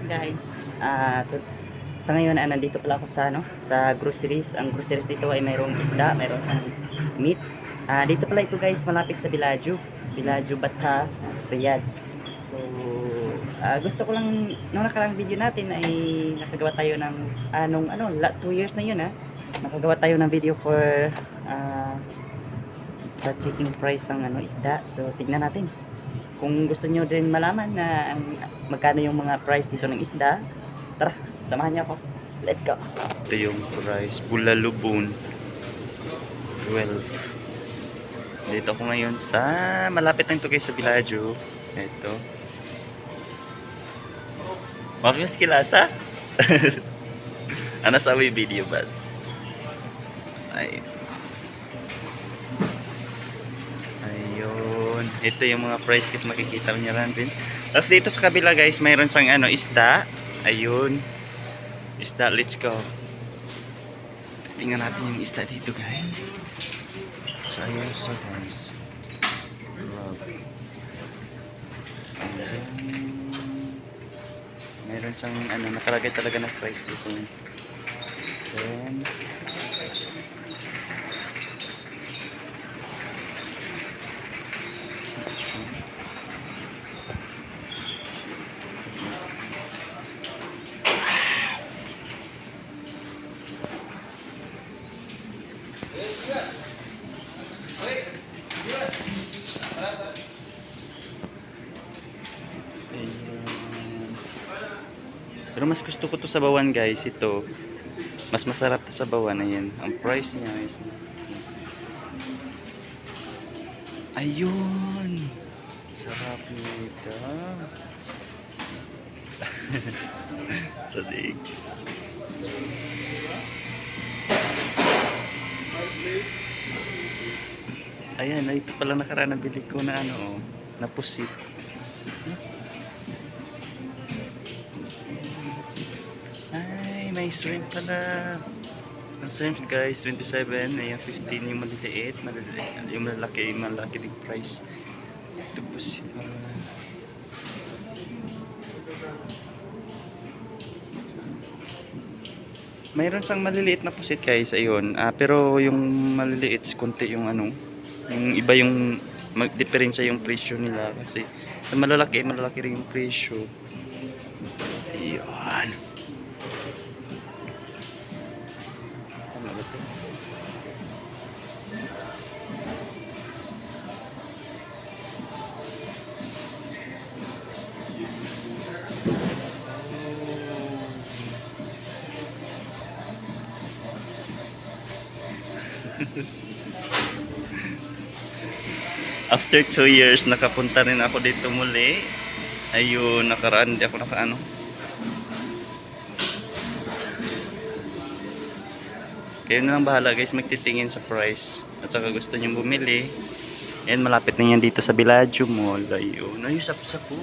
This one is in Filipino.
guys. Sa ngayon nandito pala ako sa sa groceries. Ang groceries dito ay mayroong isda, mayroong meat. Dito pala ito guys, malapit sa Biladju Bata, Riyadh. So, gusto ko lang nung nakarang video natin ay nakagawa tayo ng 2 years na yun Nakagawa tayo ng video for sa checking price ng isda. So, tignan natin. Kung gusto nyo din malaman na magkano yung mga price dito ng isda, tara, samahan niyo ako. Let's go. Ito yung price, Bulalubon 12. Dito ako ngayon sa malapit lang ito guys sa Biladju. Ito. Makios kilasa. Ano sa video bas? Ay. Ayun. Ito yung mga price guys, makikita niyo rin din. Tapos dito sa kabila guys, mayroon sang isda. Ayun. Isda, let's go. Tingnan natin yung isda dito guys. So ayun sa guys. Grabe. Meron sang nakalagay talaga na price guys. Then pero mas gusto ko to sa bawan guys, ito. Mas masarap to sa bawan, ayan. Ang price niya is ayun. Sarap nito. Sadig. Ayan, ito pala nakaraan na bili ko na na pusit. Ay, may shrimp pala. Ang shrimp guys, 27. Ayan, 15 yung maliliit. Yung malaki din price. Ito pusit naman. Mayroon sang maliliit na pusit guys, ayun. Pero yung maliliit, konti yung yung iba yung magdiferensya yung presyo nila kasi sa malalaki rin yung presyo. Ayun. Tama ba ito? After 2 years nakapunta rin ako dito muli. Ayun, nakaraan di ako nakaano. Kayo na lang bahala guys magtitingin sa price. At saka gusto niyo bumili. Ayan, malapit na yan dito sa Biladju Mall. Ayun, ayun, sapo-sapo.